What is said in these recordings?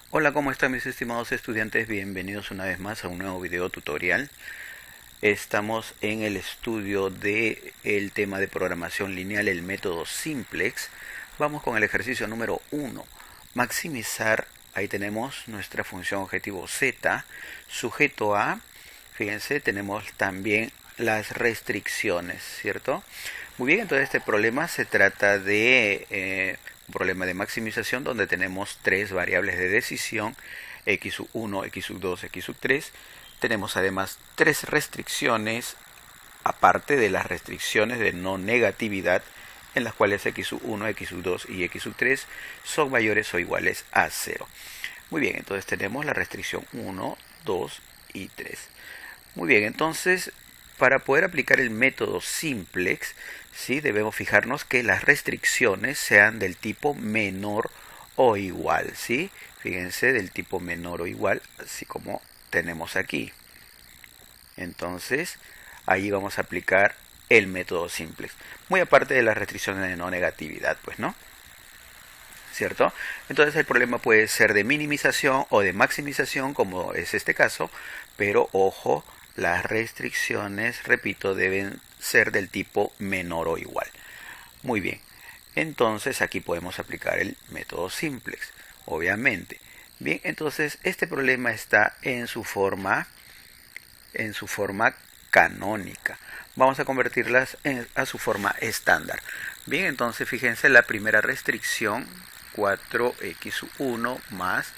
Hola, ¿cómo están mis estimados estudiantes? Bienvenidos una vez más a un nuevo video tutorial. Estamos en el estudio del tema de programación lineal, el método simplex. Vamos con el ejercicio número 1. Maximizar, ahí tenemos nuestra función objetivo z, sujeto a, fíjense, tenemos también las restricciones, ¿cierto? Muy bien, entonces este problema se trata de un problema de maximización donde tenemos tres variables de decisión, x1, x2, x3. Tenemos además tres restricciones, aparte de las restricciones de no negatividad, en las cuales x1, x2 y x3 son mayores o iguales a 0. Muy bien, entonces tenemos la restricción 1, 2 y 3. Muy bien, entonces para poder aplicar el método simplex, ¿sí? Debemos fijarnos que las restricciones sean del tipo menor o igual, ¿sí? Fíjense, del tipo menor o igual, así como tenemos aquí. Entonces, ahí vamos a aplicar el método simplex. Muy aparte de las restricciones de no negatividad, pues, ¿no? ¿Cierto? Entonces el problema puede ser de minimización o de maximización, como es este caso, pero ojo, las restricciones, repito, deben ser del tipo menor o igual. Muy bien, entonces aquí podemos aplicar el método simplex, obviamente. Bien, entonces este problema está en su forma canónica. Vamos a convertirlas a su forma estándar. Bien, entonces fíjense la primera restricción, 4x1 más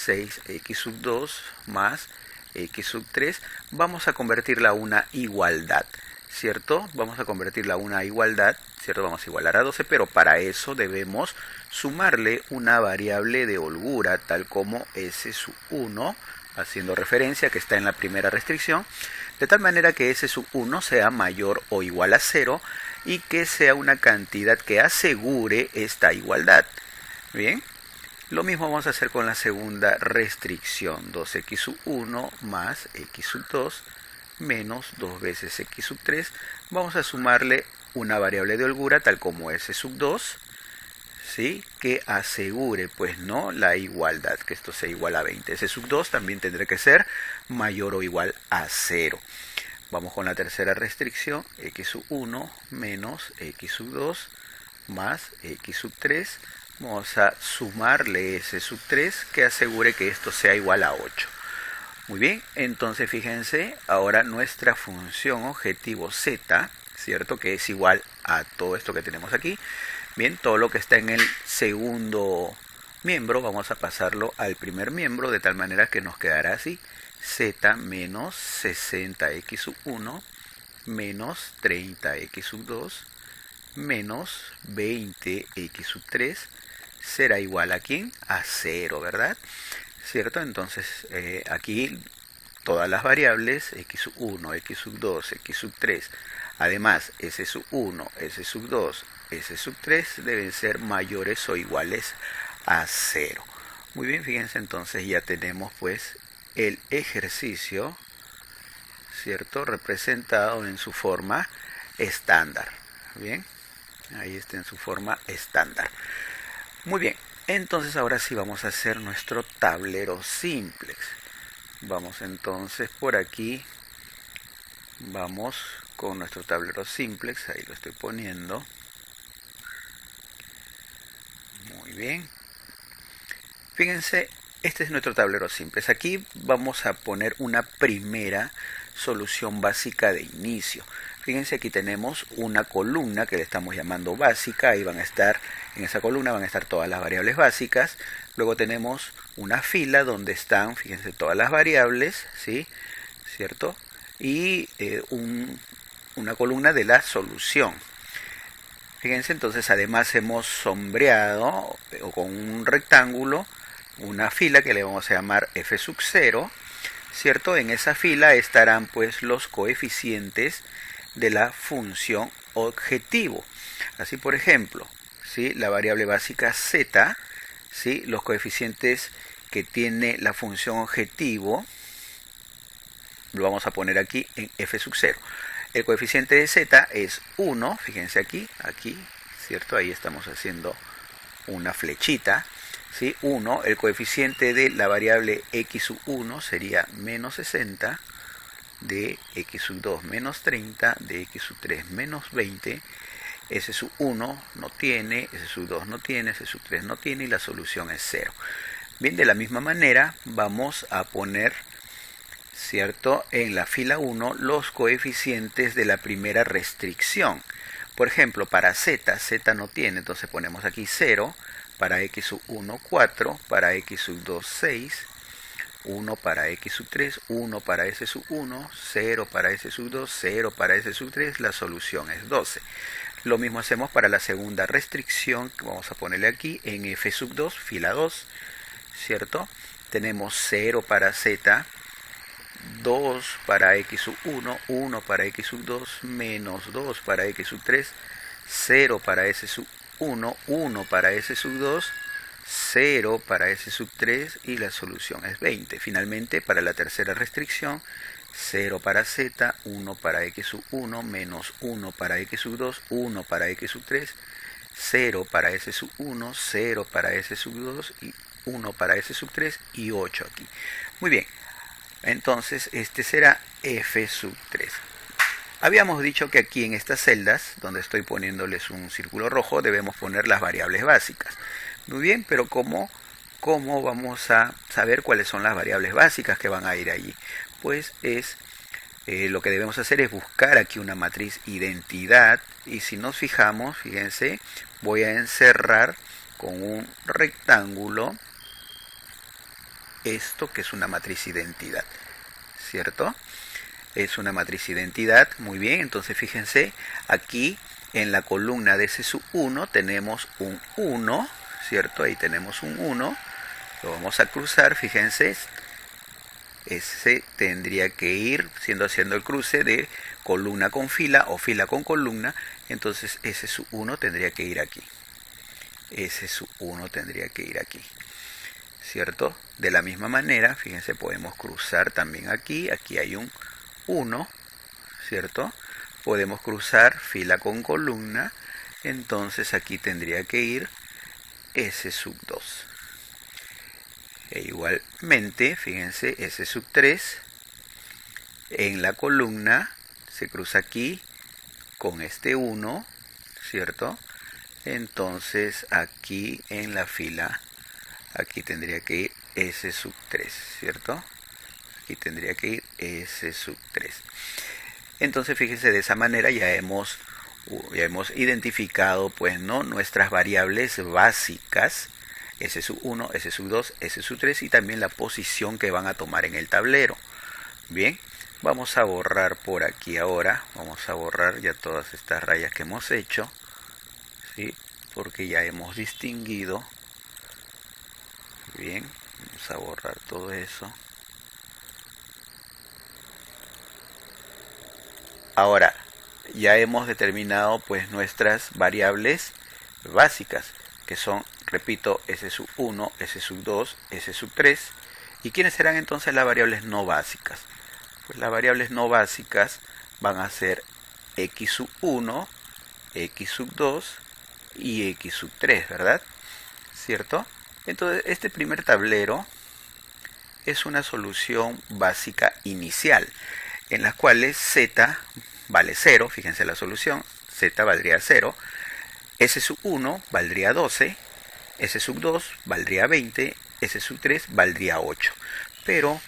6x2 más x3, vamos a convertirla a una igualdad, ¿cierto? Vamos a convertirla a una igualdad, ¿cierto? Vamos a igualar a 12, pero para eso debemos sumarle una variable de holgura, tal como s1, haciendo referencia que está en la primera restricción, de tal manera que s1 sea mayor o igual a 0 y que sea una cantidad que asegure esta igualdad. Bien, lo mismo vamos a hacer con la segunda restricción, 2x1 más x2 menos 2 veces x3. Vamos a sumarle una variable de holgura tal como s2, ¿sí? Que asegure, pues no, la igualdad, que esto sea igual a 20. S2 también tendrá que ser mayor o igual a 0. Vamos con la tercera restricción, x1 menos x2 más x3. Vamos a sumarle s3 que asegure que esto sea igual a 8. Muy bien, entonces fíjense, ahora nuestra función objetivo z, ¿cierto? Que es igual a todo esto que tenemos aquí. Bien, todo lo que está en el segundo miembro vamos a pasarlo al primer miembro, de tal manera que nos quedará así: z menos 60x1 menos 30x2 menos 20x3 será igual a ¿quién? A 0, ¿verdad? ¿Cierto? Entonces aquí todas las variables x1, x2, x3, además s1, s2, s3 deben ser mayores o iguales a 0. Muy bien, fíjense, entonces ya tenemos pues el ejercicio, ¿cierto? Representado en su forma estándar. Bien, ahí está en su forma estándar. Muy bien, entonces ahora sí vamos a hacer nuestro tablero simplex. Vamos entonces por aquí, vamos con nuestro tablero simplex, ahí lo estoy poniendo. Muy bien. Fíjense, este es nuestro tablero simplex. Aquí vamos a poner una primera solución básica de inicio. Fíjense, aquí tenemos una columna que le estamos llamando básica. Ahí van a estar, en esa columna van a estar todas las variables básicas. Luego tenemos una fila donde están, fíjense, todas las variables, ¿sí? ¿Cierto? Y una columna de la solución. Fíjense, entonces además hemos sombreado o con un rectángulo una fila que le vamos a llamar f sub 0, ¿cierto? En esa fila estarán pues los coeficientes de la función objetivo. Así, por ejemplo, ¿sí? La variable básica z, ¿sí? Los coeficientes que tiene la función objetivo lo vamos a poner aquí en f sub 0. El coeficiente de z es 1, fíjense aquí, ¿cierto? Ahí estamos haciendo una flechita, ¿sí? 1, el coeficiente de la variable x sub 1 sería menos 60, de x sub 2 menos 30, de x sub 3 menos 20, s sub 1 no tiene, s sub 2 no tiene, s sub 3 no tiene y la solución es 0. Bien, de la misma manera vamos a poner, ¿cierto?, en la fila 1 los coeficientes de la primera restricción. Por ejemplo, para z no tiene, entonces ponemos aquí 0, para x sub 1 4, para x sub 2 6, 1 para x sub 3, 1 para s sub 1, 0 para s sub 2, 0 para s sub 3, la solución es 12. Lo mismo hacemos para la segunda restricción, que vamos a ponerle aquí en f sub 2, fila 2, ¿cierto? Tenemos 0 para z, 2 para x sub 1, 1 para x sub 2, menos 2 para x sub 3, 0 para s sub 1, 1 para s sub 2, 0 para s sub 3 y la solución es 20. Finalmente, para la tercera restricción, 0 para z, 1 para x sub 1, menos 1 para x sub 2, 1 para x sub 3, 0 para s sub 1, 0 para s sub 2 y 1 para s sub 3 y 8 aquí. Muy bien, entonces este será f sub 3. Habíamos dicho que aquí en estas celdas, donde estoy poniéndoles un círculo rojo, debemos poner las variables básicas. Muy bien, pero ¿cómo vamos a saber cuáles son las variables básicas que van a ir allí? Pues lo que debemos hacer es buscar aquí una matriz identidad y si nos fijamos, fíjense, voy a encerrar con un rectángulo esto que es una matriz identidad, ¿cierto? Es una matriz identidad, muy bien, entonces fíjense, aquí en la columna de S sub 1 tenemos un 1, ¿cierto? Ahí tenemos un 1, lo vamos a cruzar, fíjense, ese tendría que ir haciendo el cruce de columna con fila o fila con columna, entonces S sub 1 tendría que ir aquí, S sub 1 tendría que ir aquí, ¿cierto? De la misma manera, fíjense, podemos cruzar también aquí hay un 1, ¿cierto? Podemos cruzar fila con columna, entonces aquí tendría que ir S sub 2. E igualmente, fíjense, S sub 3 en la columna se cruza aquí con este 1, ¿cierto? Entonces aquí en la fila, aquí tendría que ir S sub 3, ¿cierto? Aquí tendría que ir S sub 3. Entonces fíjense, de esa manera ya hemos identificado pues, ¿no?, nuestras variables básicas, S sub 1, S sub 2, S sub 3 y también la posición que van a tomar en el tablero. Bien, vamos a borrar por aquí ahora, vamos a borrar ya todas estas rayas que hemos hecho, ¿sí? Porque ya hemos distinguido. Bien, vamos a borrar todo eso. Ahora, ya hemos determinado pues nuestras variables básicas, que son, repito, S sub 1, S sub 2, S sub 3. ¿Y quiénes serán entonces las variables no básicas? Pues las variables no básicas van a ser X sub 1, X sub 2 y X sub 3, ¿verdad? ¿Cierto? Entonces, este primer tablero es una solución básica inicial, en las cuales z vale 0, fíjense la solución, z valdría 0, s sub 1 valdría 12, s sub 2 valdría 20, s sub 3 valdría 8. Pero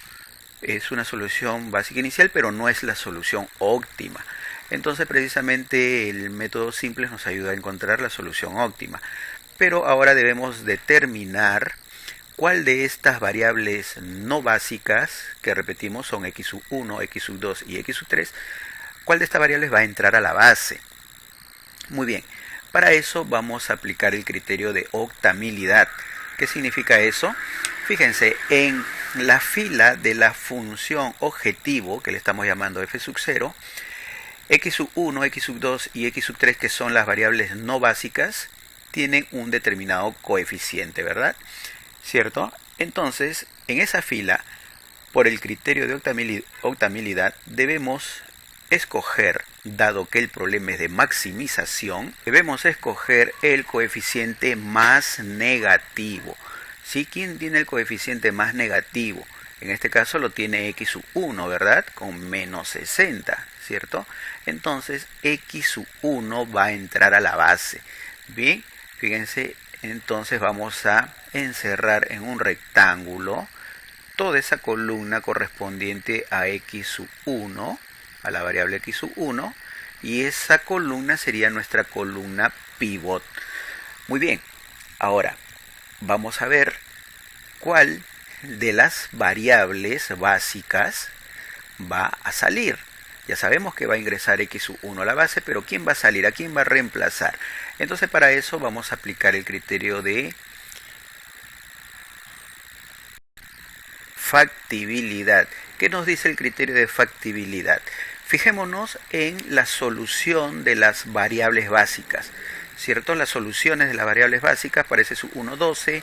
es una solución básica inicial, pero no es la solución óptima. Entonces precisamente el método simple nos ayuda a encontrar la solución óptima. Pero ahora debemos determinar cuál de estas variables no básicas, que repetimos son x sub 1, x sub 2 y x sub 3, cuál de estas variables va a entrar a la base. Muy bien, para eso vamos a aplicar el criterio de octamilidad. ¿Qué significa eso? Fíjense, en la fila de la función objetivo, que le estamos llamando f sub 0, x sub 1, x sub 2 y x sub 3, que son las variables no básicas, tienen un determinado coeficiente, ¿verdad? ¿Cierto? Entonces, en esa fila, por el criterio de octamilidad, debemos escoger, dado que el problema es de maximización, debemos escoger el coeficiente más negativo, ¿Sí? ¿Quién tiene el coeficiente más negativo? En este caso lo tiene x sub 1, ¿verdad? Con menos 60, ¿cierto? Entonces x sub 1 va a entrar a la base. Bien, fíjense, entonces vamos a encerrar en un rectángulo toda esa columna correspondiente a x sub 1, a la variable x sub 1, y esa columna sería nuestra columna pivot. Muy bien, ahora vamos a ver cuál de las variables básicas va a salir. Ya sabemos que va a ingresar x sub 1 a la base, pero ¿quién va a salir? ¿A quién va a reemplazar? Entonces para eso vamos a aplicar el criterio de factibilidad. ¿Qué nos dice el criterio de factibilidad? Fijémonos en la solución de las variables básicas, ¿cierto? Las soluciones de las variables básicas para S sub 1, 12,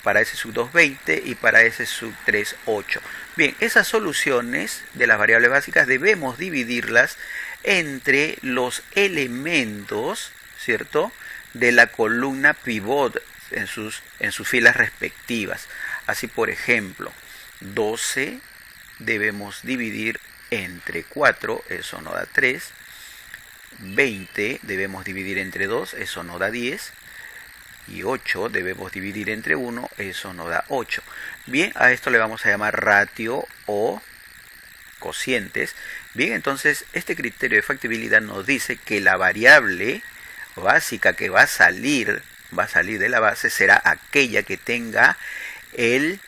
para S sub 2, 20 y para S sub 3, 8. Bien, esas soluciones de las variables básicas debemos dividirlas entre los elementos, ¿cierto?, de la columna pivot en sus filas respectivas. Así, por ejemplo, 12 debemos dividir entre 4, eso nos da 3. 20 debemos dividir entre 2, eso nos da 10. Y 8 debemos dividir entre 1, eso nos da 8. Bien, a esto le vamos a llamar ratio o cocientes. Bien, entonces este criterio de factibilidad nos dice que la variable básica que va a salir de la base será aquella que tenga el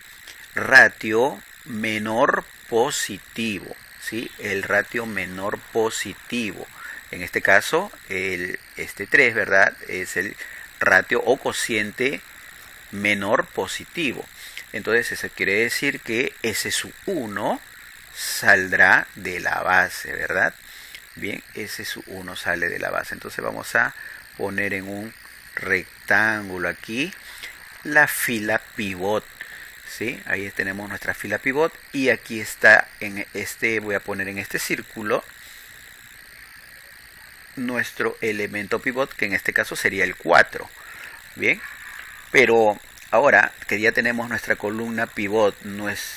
ratio menor positivo, ¿sí? El ratio menor positivo. En este caso, este 3, ¿verdad?, es el ratio o cociente menor positivo. Entonces eso quiere decir que S sub 1 saldrá de la base, ¿verdad? Bien, S sub 1 sale de la base. Entonces vamos a poner en un rectángulo aquí la fila pivot, ¿sí? Ahí tenemos nuestra fila pivot y aquí está voy a poner en este círculo nuestro elemento pivot, que en este caso sería el 4. Bien, pero ahora que ya tenemos nuestra columna pivot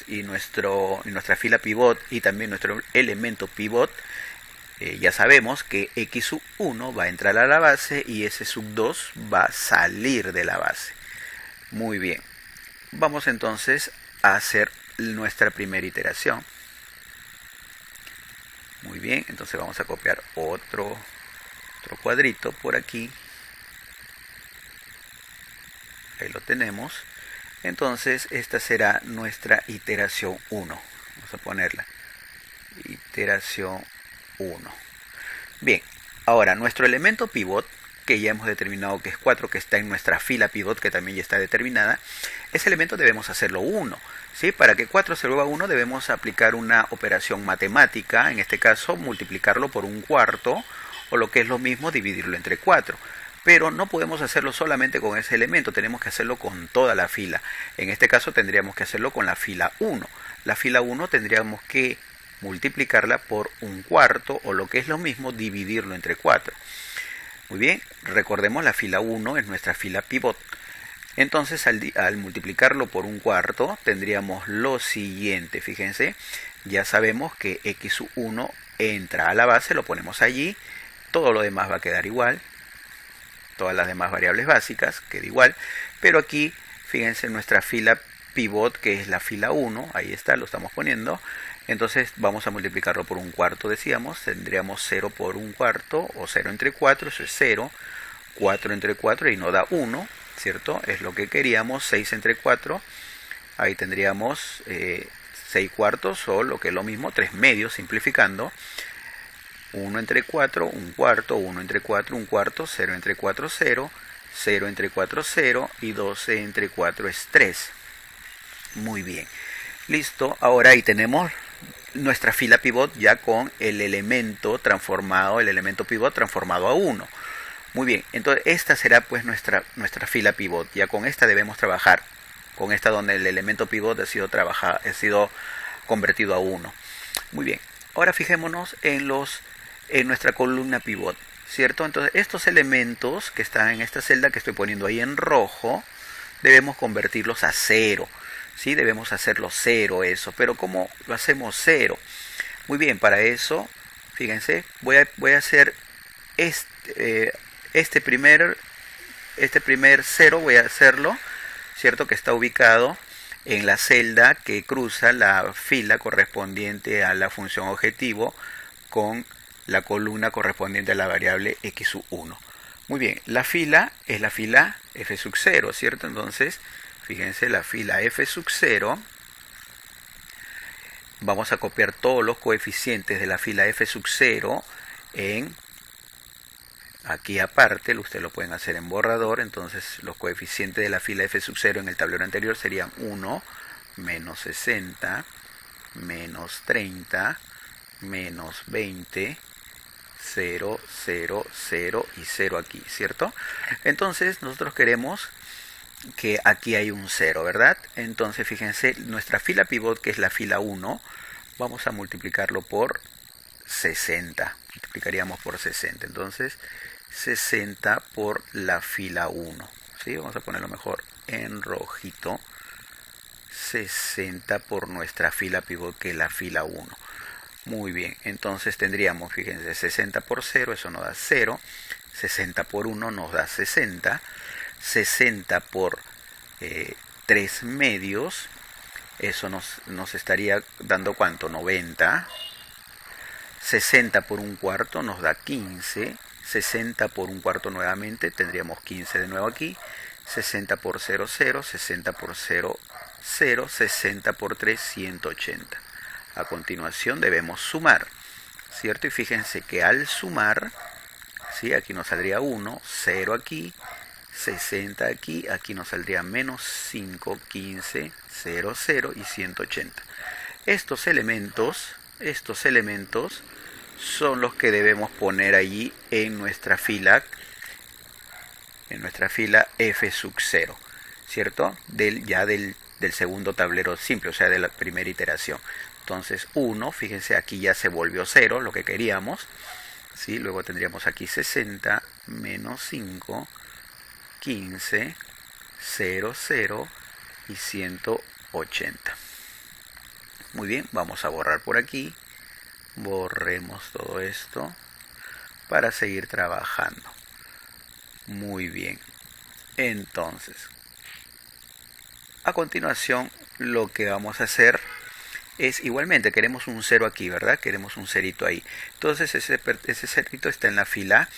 y nuestra fila pivot y también nuestro elemento pivot, ya sabemos que x sub 1 va a entrar a la base y S sub 2 va a salir de la base. Muy bien, vamos entonces a hacer nuestra primera iteración. Muy bien, entonces vamos a copiar otro cuadrito por aquí. Ahí lo tenemos. Entonces esta será nuestra iteración 1. Vamos a ponerla. Iteración 1. Bien, ahora nuestro elemento pivot, que ya hemos determinado que es 4, que está en nuestra fila pivot, que también ya está determinada, ese elemento debemos hacerlo 1. ¿Sí? Para que 4 se vuelva 1 debemos aplicar una operación matemática, en este caso multiplicarlo por un cuarto, o lo que es lo mismo dividirlo entre 4. Pero no podemos hacerlo solamente con ese elemento, tenemos que hacerlo con toda la fila. En este caso tendríamos que hacerlo con la fila 1. La fila 1 tendríamos que multiplicarla por un cuarto, o lo que es lo mismo dividirlo entre 4. Muy bien, recordemos la fila 1 es nuestra fila pivot. Entonces al multiplicarlo por un cuarto tendríamos lo siguiente, fíjense, ya sabemos que x sub 1 entra a la base, lo ponemos allí, todo lo demás va a quedar igual, todas las demás variables básicas queda igual, pero aquí fíjense nuestra fila pivot, que es la fila 1, ahí está, lo estamos poniendo, entonces vamos a multiplicarlo por un cuarto, decíamos, tendríamos 0 por un cuarto, o 0 entre 4, eso es 0, 4 entre 4 y nos da 1, ¿cierto? Es lo que queríamos, 6 entre 4, ahí tendríamos 6 cuartos, o lo que es lo mismo, 3 medios, simplificando, 1 entre 4, un cuarto, 1 entre 4, un cuarto, 0 entre 4, 0, 0 entre 4, 0, y 12 entre 4 es 3. Muy bien, listo, ahora ahí tenemos nuestra fila pivot ya con el elemento transformado, el elemento pivot transformado a 1. Muy bien, entonces esta será pues nuestra fila pivot. Ya con esta debemos trabajar, con esta donde el elemento pivot ha sido convertido a 1. Muy bien, ahora fijémonos en nuestra columna pivot, ¿cierto? Entonces estos elementos que están en esta celda que estoy poniendo ahí en rojo, debemos convertirlos a cero, ¿sí? Debemos hacerlo cero eso, pero ¿cómo lo hacemos cero? Muy bien, para eso, fíjense, voy a hacer este primer cero, voy a hacerlo, ¿cierto? Que está ubicado en la celda que cruza la fila correspondiente a la función objetivo con la columna correspondiente a la variable x1. Muy bien, la fila es la fila f sub 0, ¿cierto? Entonces, fíjense, la fila f sub 0, vamos a copiar todos los coeficientes de la fila f sub 0 en, aquí aparte, ustedes lo pueden hacer en borrador, entonces los coeficientes de la fila f sub 0 en el tablero anterior serían 1, menos 60, menos 30, menos 20, 0, 0, 0 y 0 aquí, ¿cierto? Entonces nosotros queremos que aquí hay un 0, ¿verdad? Entonces fíjense, nuestra fila pivot, que es la fila 1, vamos a multiplicarlo por 60. Multiplicaríamos por 60. Entonces 60 por la fila 1. ¿Sí? Vamos a ponerlo mejor en rojito. 60 por nuestra fila pivot, que es la fila 1. Muy bien, entonces tendríamos, fíjense, 60 por 0, eso nos da 0. 60 por 1 nos da 60. 60 por 3 medios, eso nos estaría dando ¿cuánto? 90. 60 por un cuarto nos da 15. 60 por un cuarto nuevamente, tendríamos 15 de nuevo aquí. 60 por 0, 0. 60 por 0, 0. 60 por 3, 180. A continuación debemos sumar, ¿cierto? Y fíjense que al sumar, ¿sí? Aquí nos saldría 1, 0 aquí, 60 aquí, aquí nos saldría menos 5, 15, 0, 0 y 180. Estos elementos son los que debemos poner allí en nuestra fila f sub 0, ¿cierto? Del segundo tablero simple, o sea, de la primera iteración. Entonces 1, fíjense, aquí ya se volvió 0, lo que queríamos, ¿sí? Luego tendríamos aquí 60, menos 5, 15, 0, 0 y 180. Muy bien, vamos a borrar por aquí. Borremos todo esto para seguir trabajando. Muy bien. Entonces, a continuación, lo que vamos a hacer es igualmente, queremos un 0 aquí, ¿verdad? Queremos un cerito ahí. Entonces ese cerito está en la fila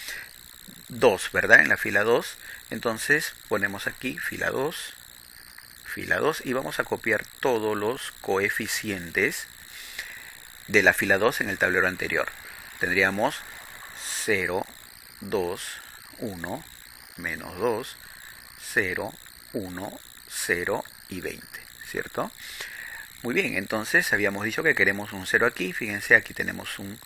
2, ¿verdad? En la fila 2. Entonces ponemos aquí fila 2 y vamos a copiar todos los coeficientes de la fila 2 en el tablero anterior. Tendríamos 0, 2, 1, menos 2, 0, 1, 0 y 20, ¿cierto? Muy bien, entonces habíamos dicho que queremos un 0 aquí. Fíjense, aquí tenemos un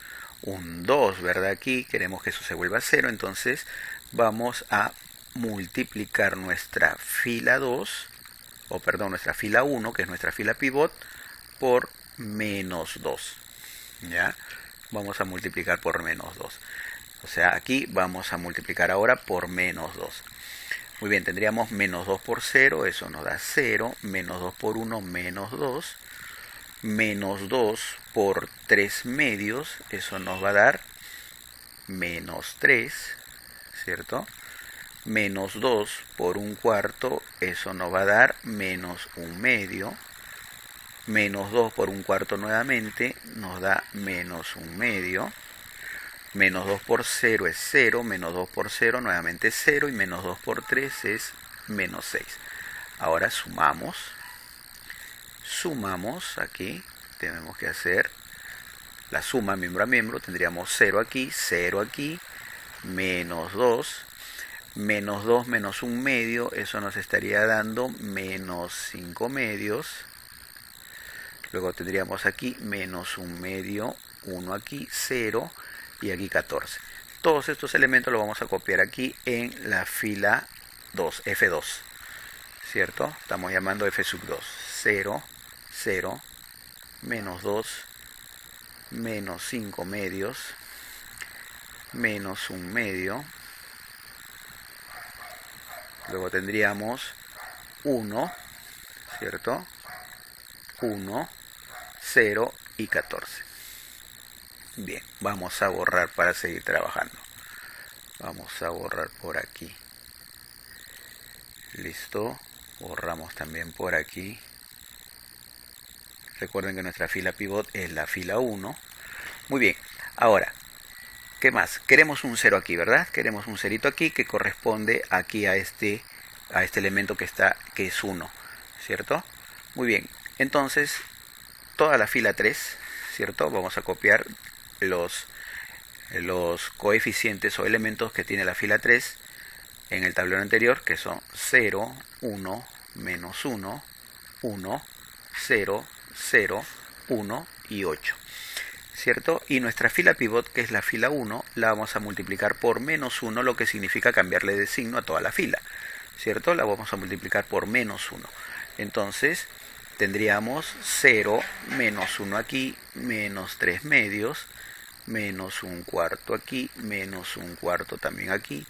2, ¿verdad? Aquí queremos que eso se vuelva 0. Entonces vamos a multiplicar nuestra fila 2, o perdón, nuestra fila 1, que es nuestra fila pivot, por menos 2. ¿Ya? Vamos a multiplicar por menos 2. O sea, aquí vamos a multiplicar ahora por menos 2. Muy bien, tendríamos menos 2 por 0, eso nos da 0. Menos 2 por 1, menos 2. Menos 2 por 3 medios, eso nos va a dar menos 3, ¿cierto? Menos 2 por un cuarto, eso nos va a dar menos 1 medio. Menos 2 por un cuarto nuevamente nos da menos 1 medio. Menos 2 por 0 es 0, menos 2 por 0 nuevamente 0 y menos 2 por 3 es menos 6. Ahora sumamos aquí, tenemos que hacer la suma miembro a miembro, tendríamos 0 aquí, menos 2 menos 1 medio, eso nos estaría dando menos 5 medios. Luego tendríamos aquí menos 1 medio, 1 aquí, 0 y aquí 14. Todos estos elementos los vamos a copiar aquí en la fila 2, F2, ¿cierto? Estamos llamando F sub 2, 0, 0, menos 2, menos 5 medios, menos 1 medio. Luego tendríamos 1, ¿cierto? 1, 0 y 14. Bien, vamos a borrar para seguir trabajando. Vamos a borrar por aquí. Listo. Borramos también por aquí. Recuerden que nuestra fila pivot es la fila 1. Muy bien. Ahora, ¿qué más? Queremos un 0 aquí, ¿verdad? Queremos un cerito aquí que corresponde aquí a este elemento que es 1, ¿cierto? Muy bien. Entonces, toda la fila 3, ¿cierto? Vamos a copiar los coeficientes o elementos que tiene la fila 3 en el tablero anterior, que son 0, 1, menos 1, 1, 0, 0, 1 y 8, ¿cierto? Y nuestra fila pivot, que es la fila 1, la vamos a multiplicar por menos 1, lo que significa cambiarle de signo a toda la fila, ¿cierto? La vamos a multiplicar por menos 1. Entonces, tendríamos 0, menos 1 aquí, menos 3 medios, menos un cuarto aquí, menos un cuarto también aquí,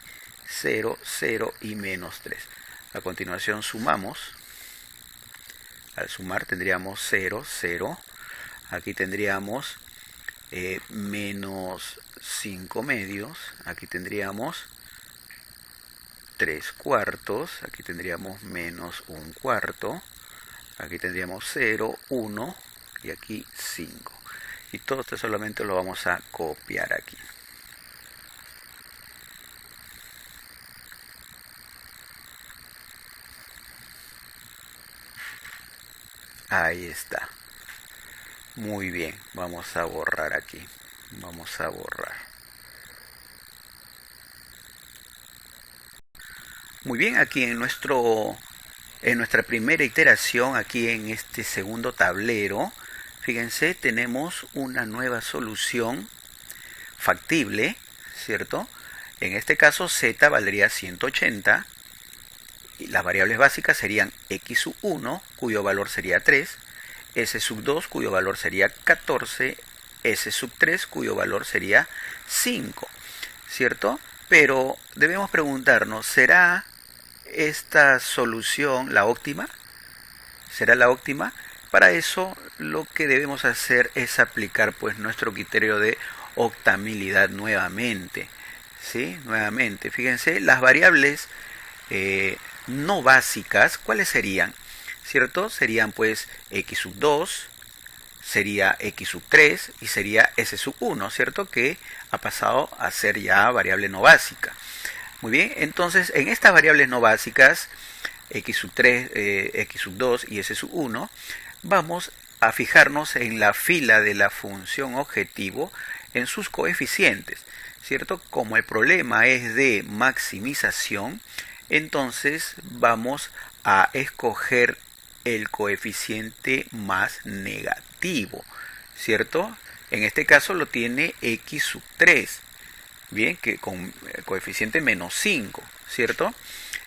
0, 0 y menos 3. A continuación sumamos. Al sumar tendríamos 0, 0. Aquí tendríamos menos 5 medios. Aquí tendríamos 3 cuartos. Aquí tendríamos menos un cuarto. Aquí tendríamos 0, 1 y aquí 5. Y todo esto solamente lo vamos a copiar aquí. Ahí está. Muy bien. Vamos a borrar aquí. Vamos a borrar. Muy bien, aquí en nuestra primera iteración, aquí en este segundo tablero, fíjense, tenemos una nueva solución factible, ¿cierto? En este caso z valdría 180 y las variables básicas serían x sub 1, cuyo valor sería 3, s sub 2, cuyo valor sería 14, s sub 3, cuyo valor sería 5, ¿cierto? Pero debemos preguntarnos, ¿será esta solución la óptima? ¿Será la óptima? Para eso lo que debemos hacer es aplicar pues nuestro criterio de octamilidad nuevamente, ¿sí? Nuevamente, fíjense, las variables no básicas, ¿cuáles serían? ¿Cierto? Serían pues x sub 2, sería x sub 3 y sería s sub 1, ¿cierto? Que ha pasado a ser ya variable no básica. Muy bien, entonces en estas variables no básicas, x sub 3, x sub 2 y s sub 1, vamos a fijarnos en la fila de la función objetivo en sus coeficientes, ¿cierto? Como el problema es de maximización, entonces vamos a escoger el coeficiente más negativo, ¿cierto? En este caso lo tiene x sub 3, bien, que con coeficiente menos 5, ¿cierto?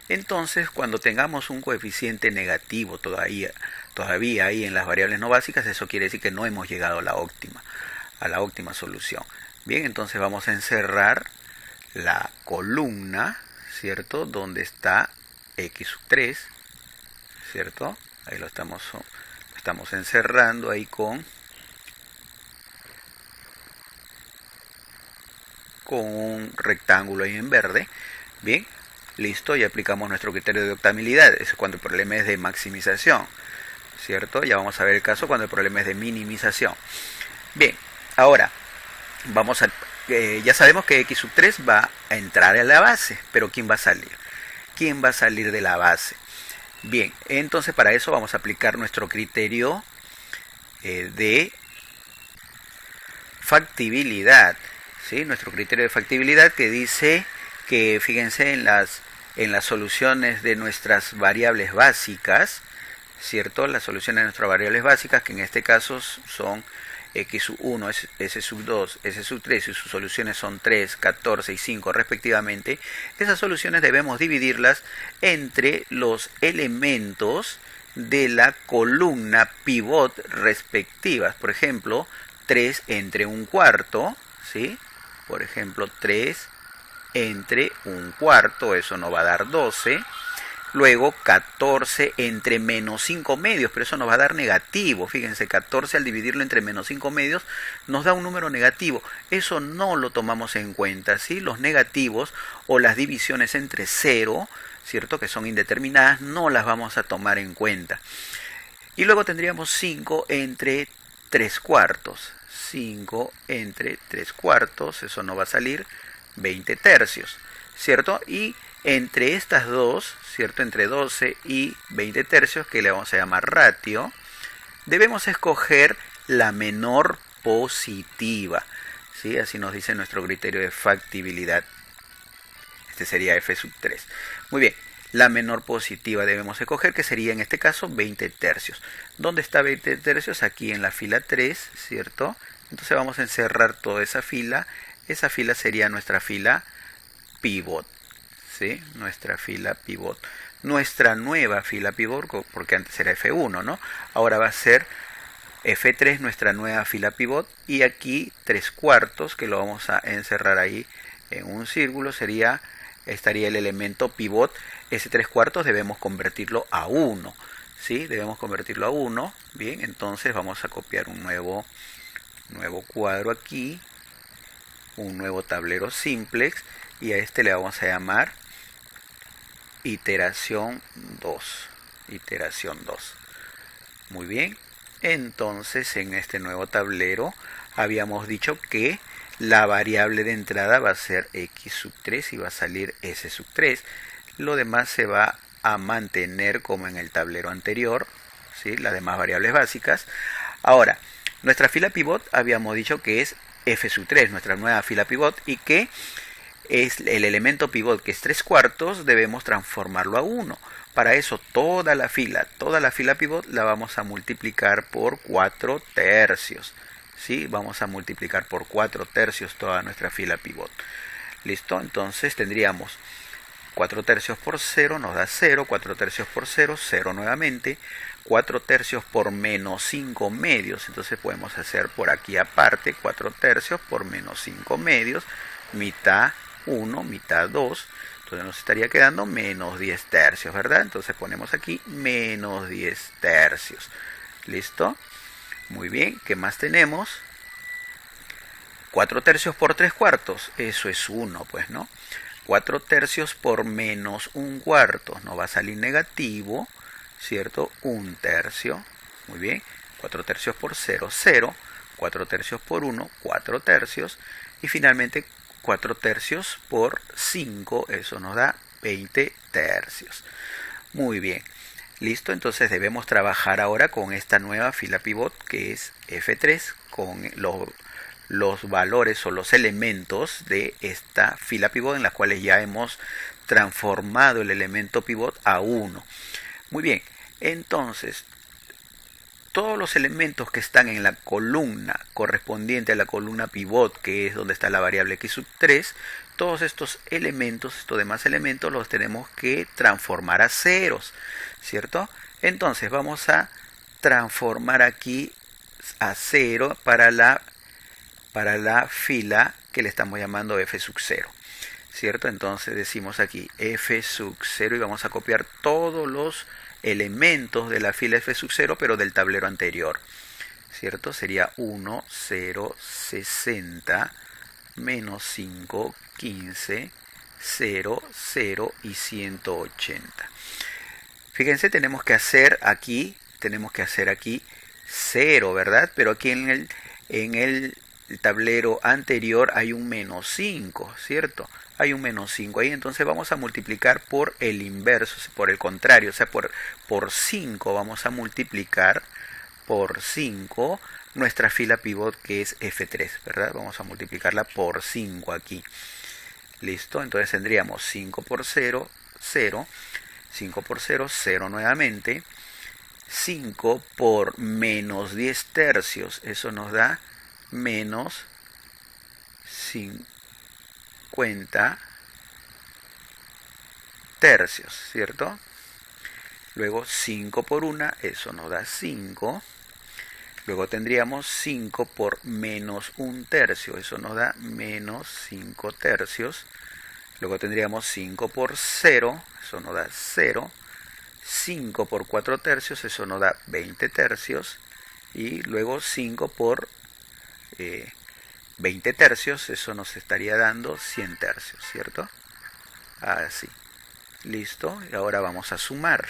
Entonces, cuando tengamos un coeficiente negativo todavía ahí en las variables no básicas, eso quiere decir que no hemos llegado a la óptima solución. Bien, entonces vamos a encerrar la columna, ¿cierto? Donde está x sub 3, ¿cierto? Ahí lo estamos encerrando ahí con un rectángulo ahí en verde. Bien, listo, y aplicamos nuestro criterio de octamilidad. Eso es cuando el problema es de maximización, ¿cierto? Ya vamos a ver el caso cuando el problema es de minimización. Bien, ahora vamos a ya sabemos que x sub 3 va a entrar a la base, pero ¿quién va a salir? ¿Quién va a salir de la base? Bien, entonces para eso vamos a aplicar nuestro criterio de factibilidad, ¿sí? Nuestro criterio de factibilidad que dice que, fíjense, en las soluciones de nuestras variables básicas, ¿cierto? Las soluciones de nuestras variables básicas, que en este caso son x sub 1, s sub 2, s sub 3 y sus soluciones son 3, 14 y 5 respectivamente, esas soluciones debemos dividirlas entre los elementos de la columna pivot respectivas. Por ejemplo, 3 entre un cuarto, ¿sí? Por ejemplo, 3 entre un cuarto, eso nos va a dar 12. Luego 14 entre menos 5 medios, pero eso nos va a dar negativo. Fíjense, 14 al dividirlo entre menos 5 medios nos da un número negativo. Eso no lo tomamos en cuenta, ¿sí? Los negativos o las divisiones entre 0, ¿cierto? Que son indeterminadas, no las vamos a tomar en cuenta. Y luego tendríamos 5 entre 3 cuartos. 5 entre 3 cuartos, eso nos va a salir 20 tercios, ¿cierto? Y entre estas dos, ¿cierto? Entre 12 y 20 tercios, que le vamos a llamar ratio, debemos escoger la menor positiva, ¿sí? Así nos dice nuestro criterio de factibilidad. Este sería f3. Muy bien, la menor positiva debemos escoger, que sería en este caso 20 tercios. ¿Dónde está 20 tercios? Aquí en la fila 3, ¿cierto? Entonces vamos a encerrar toda esa fila. Esa fila sería nuestra fila pivot, ¿sí? Nuestra fila pivot. Nuestra nueva fila pivot, porque antes era F1, ¿no? Ahora va a ser F3, nuestra nueva fila pivot. Y aquí 3 cuartos, que lo vamos a encerrar ahí en un círculo, estaría el elemento pivot. Ese 3 cuartos debemos convertirlo a 1, ¿sí? Debemos convertirlo a 1. Bien, entonces vamos a copiar un nuevo cuadro aquí, un nuevo tablero simplex, y a este le vamos a llamar iteración 2. Iteración 2. Muy bien, entonces en este nuevo tablero habíamos dicho que la variable de entrada va a ser x3 y va a salir s3. Lo demás se va a mantener como en el tablero anterior, ¿sí? Las demás variables básicas. Ahora, nuestra fila pivot habíamos dicho que es f3, nuestra nueva fila pivot, y que es el elemento pivot, que es 3 cuartos, debemos transformarlo a 1. Para eso toda la fila pivot la vamos a multiplicar por 4 tercios. ¿Sí? Vamos a multiplicar por 4 tercios toda nuestra fila pivot. ¿Listo? Entonces tendríamos 4 tercios por 0 nos da 0, 4 tercios por 0, 0 nuevamente, 4 tercios por menos 5 medios, entonces podemos hacer por aquí aparte 4 tercios por menos 5 medios, mitad 1, mitad 2, entonces nos estaría quedando menos 10 tercios, ¿verdad? Entonces ponemos aquí menos 10 tercios. ¿Listo? Muy bien, ¿qué más tenemos? 4 tercios por 3 cuartos, eso es 1, pues, ¿no? 4 tercios por menos 1 cuarto, nos va a salir negativo, ¿cierto? 1 tercio, muy bien. 4 tercios por 0, 0. 4 tercios por 1, 4 tercios. Y finalmente 4 tercios por 5, eso nos da 20 tercios. Muy bien. Listo, entonces debemos trabajar ahora con esta nueva fila pivot que es F3, con los valores o los elementos de esta fila pivot en las cuales ya hemos transformado el elemento pivot a 1. Muy bien, entonces todos los elementos que están en la columna correspondiente a la columna pivot, que es donde está la variable x3, todos estos elementos, estos demás elementos, los tenemos que transformar a ceros, ¿cierto? Entonces vamos a transformar aquí a 0 para la fila que le estamos llamando f0, ¿cierto? Entonces decimos aquí f0 y vamos a copiar todos los elementos de la fila f0, pero del tablero anterior, ¿cierto? Sería 1, 0, 60, menos 5, 15, 0, 0 y 180. Fíjense, tenemos que hacer aquí 0, ¿verdad? Pero aquí en el tablero anterior hay un menos 5, ¿cierto? Hay un menos 5 ahí, entonces vamos a multiplicar por el inverso, por el contrario, o sea, por 5 vamos a multiplicar por 5 nuestra fila pivot que es F3, ¿verdad? Vamos a multiplicarla por 5 aquí. ¿Listo? Entonces tendríamos 5 por 0, 0, 5 por 0, 0 nuevamente, 5 por menos 10 tercios, eso nos da menos 50 tercios, ¿cierto? Luego 5 por 1, eso nos da 5. Luego tendríamos 5 por menos 1 tercio, eso nos da menos 5 tercios. Luego tendríamos 5 por 0, eso nos da 0. 5 por 4 tercios, eso nos da 20 tercios. Y luego 5 por 20 tercios, eso nos estaría dando 100 tercios, ¿cierto? Así. Listo. Y ahora vamos a sumar.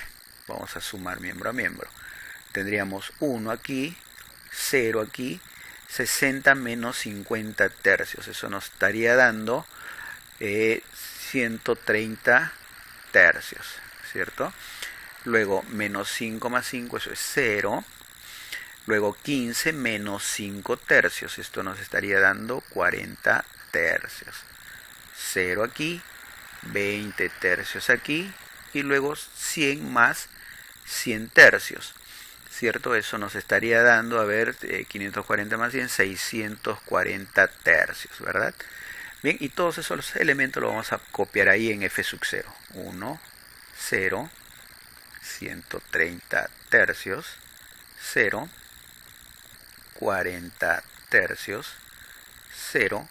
Vamos a sumar miembro a miembro. Tendríamos 1 aquí, 0 aquí, 60 menos 50 tercios. Eso nos estaría dando 130 tercios, ¿cierto? Luego menos 5 más 5, eso es 0. Luego 15 menos 5 tercios. Esto nos estaría dando 40 tercios. 0 aquí, 20 tercios aquí. Y luego 100 más 100 tercios. ¿Cierto? Eso nos estaría dando, a ver, 540 más 100, 640 tercios, ¿verdad? Bien, y todos esos elementos los vamos a copiar ahí en f sub 0. 1, 0, 130 tercios, 0, 40 tercios, 0,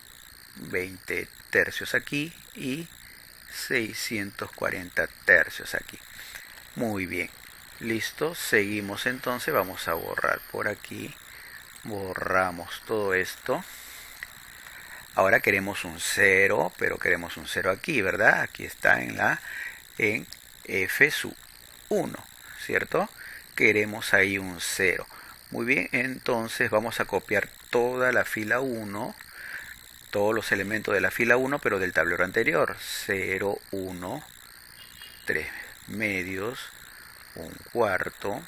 20 tercios aquí y 640 tercios aquí. Muy bien, listo, seguimos entonces, vamos a borrar por aquí, borramos todo esto. Ahora queremos un 0, pero queremos un 0 aquí, ¿verdad? Aquí está en f sub 1, ¿cierto? Queremos ahí un 0. Muy bien, entonces vamos a copiar toda la fila 1, todos los elementos de la fila 1, pero del tablero anterior. 0, 1, 3 medios, un cuarto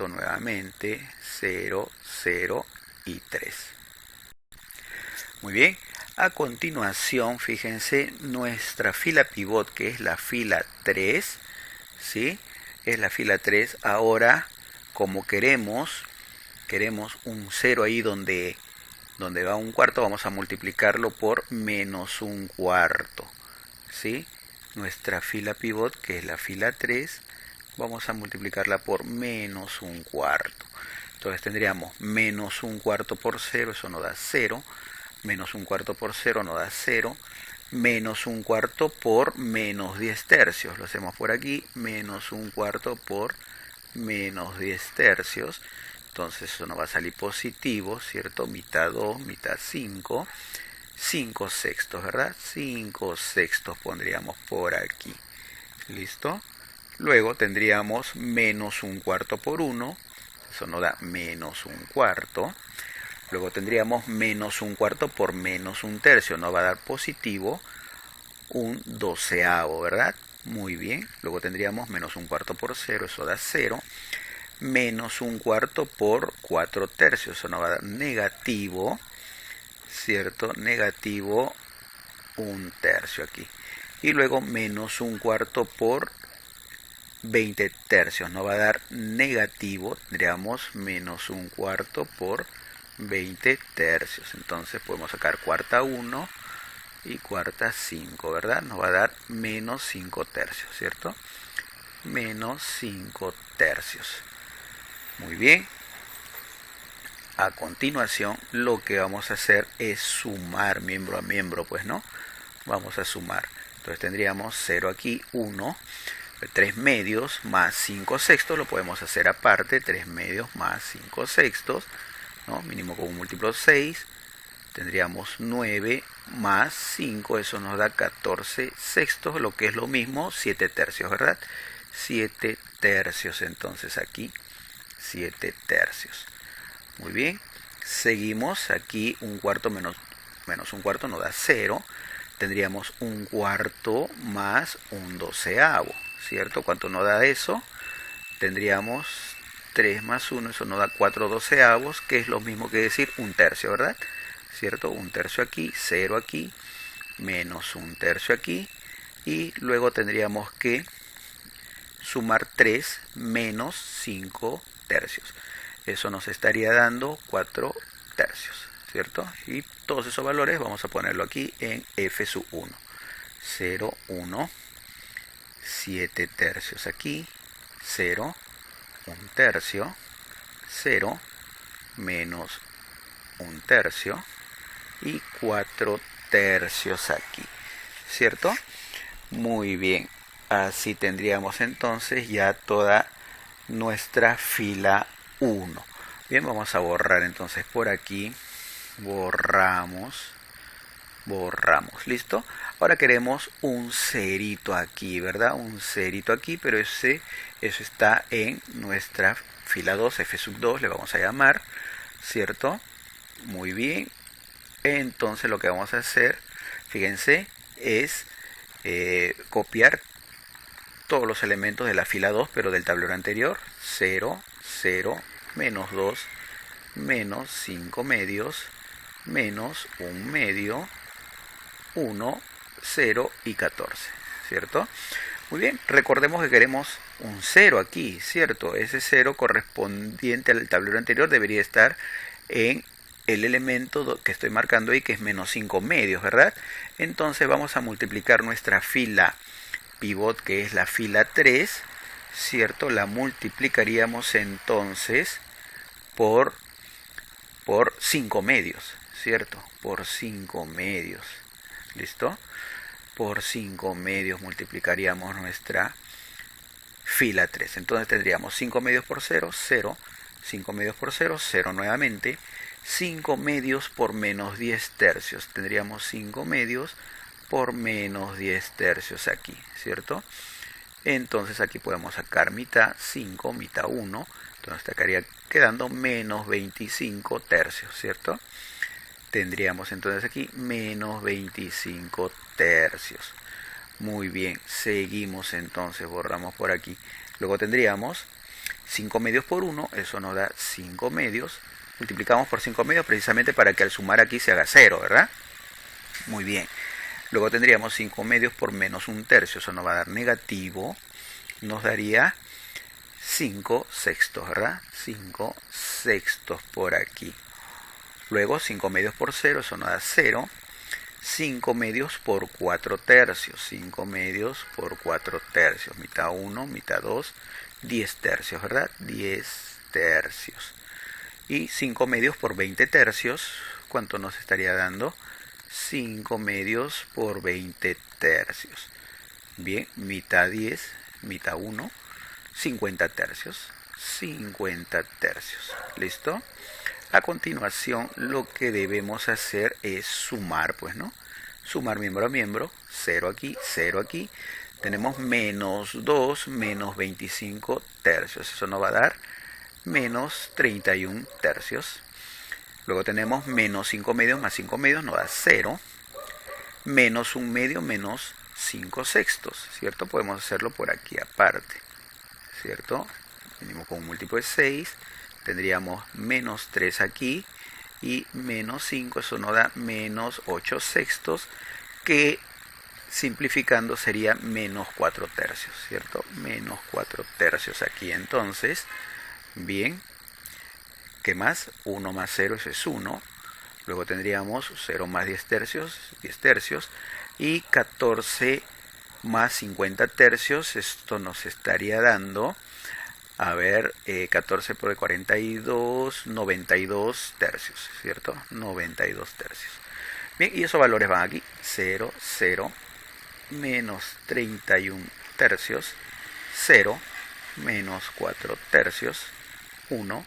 nuevamente, 0, 0 y 3. Muy bien, a continuación, fíjense, nuestra fila pivot, que es la fila 3, ¿sí? Es la fila 3. Ahora, como queremos un 0 ahí donde va un cuarto, vamos a multiplicarlo por menos un cuarto, ¿sí? Nuestra fila pivot, que es la fila 3, vamos a multiplicarla por menos un cuarto. Entonces tendríamos menos un cuarto por 0, eso nos da 0. Menos un cuarto por 0 nos da 0. Menos un cuarto por menos 10 tercios. Lo hacemos por aquí. Menos un cuarto por menos 10 tercios. Entonces eso nos va a salir positivo, ¿cierto? Mitad 2, mitad 5. 5 sextos, ¿verdad? 5 sextos pondríamos por aquí. ¿Listo? Luego tendríamos menos un cuarto por 1. Eso nos da menos un cuarto. Luego tendríamos menos un cuarto por menos un tercio. Nos va a dar positivo un doceavo, ¿verdad? Muy bien. Luego tendríamos menos un cuarto por 0. Eso da 0. Menos un cuarto por 4 tercios. Eso nos va a dar negativo, ¿cierto? Negativo un tercio aquí. Y luego menos un cuarto por 20 tercios. Nos va a dar negativo. Tendríamos menos un cuarto por 20 tercios. Entonces podemos sacar cuarta 1 y cuarta 5, ¿verdad? Nos va a dar menos 5 tercios, ¿cierto? Menos 5 tercios. Muy bien. A continuación, lo que vamos a hacer es sumar miembro a miembro, pues, ¿no? Vamos a sumar. Entonces tendríamos 0 aquí, 1, 3 medios más 5 sextos, lo podemos hacer aparte, 3 medios más 5 sextos, ¿no? Mínimo con un múltiplo 6, tendríamos 9 más 5, eso nos da 14 sextos, lo que es lo mismo, 7 tercios, ¿verdad? 7 tercios, entonces aquí, 7 tercios. Muy bien, seguimos aquí, un cuarto menos un cuarto nos da 0, tendríamos un cuarto más un doceavo, ¿cierto? ¿Cuánto nos da eso? Tendríamos 3 más 1, eso nos da 4 doceavos, que es lo mismo que decir un tercio, ¿verdad? ¿Cierto? Un tercio aquí, 0 aquí, menos un tercio aquí, y luego tendríamos que sumar 3 menos 5 tercios. Eso nos estaría dando 4 tercios, ¿cierto? Y todos esos valores vamos a ponerlo aquí en f sub 1. 0, 1, 7 tercios aquí, 0, 1 tercio, 0, menos 1 tercio y 4 tercios aquí, ¿cierto? Muy bien. Así tendríamos entonces ya toda nuestra fila 1. Bien, vamos a borrar entonces por aquí. Borramos. ¿Listo? Ahora queremos un cerito aquí, ¿verdad? Un cerito aquí, pero eso está en nuestra fila 2, F2 le vamos a llamar, ¿cierto? Muy bien. Entonces lo que vamos a hacer, fíjense, es copiar todos los elementos de la fila 2, pero del tablero anterior. 0, 0, menos 2, menos 5 medios, menos 1 medio, 1, 0 y 14, ¿cierto? Muy bien, recordemos que queremos un 0 aquí, ¿cierto? Ese 0 correspondiente al tablero anterior debería estar en el elemento que estoy marcando ahí, que es menos 5 medios, ¿verdad? Entonces vamos a multiplicar nuestra fila pivot, que es la fila 3, ¿cierto? La multiplicaríamos entonces por 5 medios, ¿cierto? Por 5 medios. ¿Listo? Por 5 medios multiplicaríamos nuestra fila 3. Entonces tendríamos 5 medios por 0, 0. 5 medios por 0, 0 nuevamente. 5 medios por menos 10 tercios. Tendríamos 5 medios por menos 10 tercios aquí, ¿cierto? Entonces aquí podemos sacar mitad 5, mitad 1. Entonces estaría quedando menos 25 tercios, ¿cierto? Tendríamos entonces aquí menos 25 tercios. Muy bien, seguimos entonces, borramos por aquí. Luego tendríamos 5 medios por 1, eso nos da 5 medios. Multiplicamos por 5 medios precisamente para que al sumar aquí se haga 0, ¿verdad? Muy bien. Luego tendríamos 5 medios por menos 1 tercio, eso nos va a dar negativo. Nos daría 5 sextos, ¿verdad? 5 sextos por aquí. Luego 5 medios por 0, eso nos da 0. 5 medios por 4 tercios. 5 medios por 4 tercios. Mitad 1, mitad 2, 10 tercios, ¿verdad? 10 tercios. Y 5 medios por 20 tercios, ¿cuánto nos estaría dando? 5 medios por 20 tercios. Bien, mitad 10, mitad 1, 50 tercios. 50 tercios. ¿Listo? A continuación lo que debemos hacer es sumar, pues, ¿no? Sumar miembro a miembro, 0 aquí, 0 aquí. Tenemos menos 2, menos 25 tercios. Eso nos va a dar menos 31 tercios. Luego tenemos menos 5 medios más 5 medios, nos da 0. Menos 1 medio, menos 5 sextos, ¿cierto? Podemos hacerlo por aquí aparte, ¿cierto? Venimos con un múltiplo de 6. Tendríamos menos 3 aquí y menos 5, eso nos da menos 8 sextos, que simplificando sería menos 4 tercios, ¿cierto? Menos 4 tercios aquí. Entonces, bien, ¿qué más? 1 más 0, eso es 1. Luego tendríamos 0 más 10 tercios, y 14 más 50 tercios, esto nos estaría dando... A ver, 14 por 42, 92 tercios, ¿cierto? 92 tercios. Bien, y esos valores van aquí. 0, 0, menos 31 tercios, 0, menos 4 tercios, 1,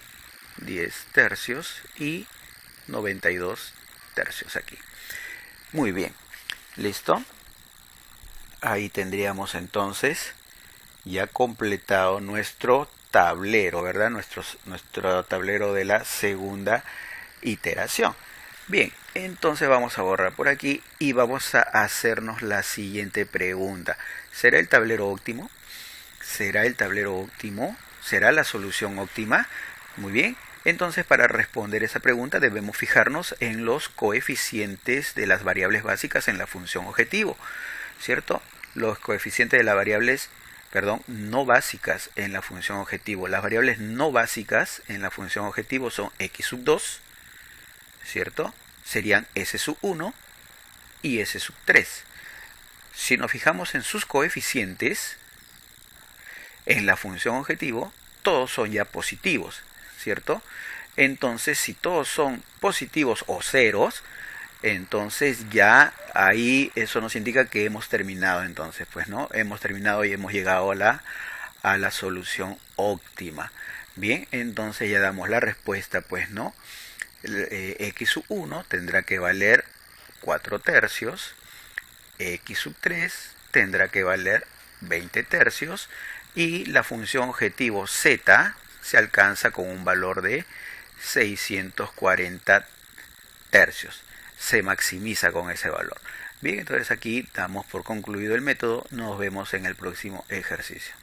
10 tercios y 92 tercios aquí. Muy bien, ¿listo? Ahí tendríamos entonces ya completado nuestro tablero, ¿verdad? Nuestro tablero de la segunda iteración. Bien, entonces vamos a borrar por aquí y vamos a hacernos la siguiente pregunta. ¿Será el tablero óptimo? ¿Será el tablero óptimo? ¿Será la solución óptima? Muy bien. Entonces, para responder esa pregunta debemos fijarnos en los coeficientes de las variables básicas en la función objetivo, ¿cierto? Los coeficientes de las variables no básicas en la función objetivo. Las variables no básicas en la función objetivo son x sub 2, ¿cierto? Serían s sub 1 y s sub 3. Si nos fijamos en sus coeficientes, en la función objetivo, todos son ya positivos, ¿cierto? Entonces, si todos son positivos o ceros, Entonces ya ahí eso nos indica que hemos terminado entonces, pues no, hemos terminado y hemos llegado a la solución óptima. Bien, entonces ya damos la respuesta, pues no, x sub 1 tendrá que valer 4 tercios, x sub 3 tendrá que valer 20 tercios y la función objetivo z se alcanza con un valor de 640 tercios. Se maximiza con ese valor. Bien, entonces aquí damos por concluido el método. Nos vemos en el próximo ejercicio.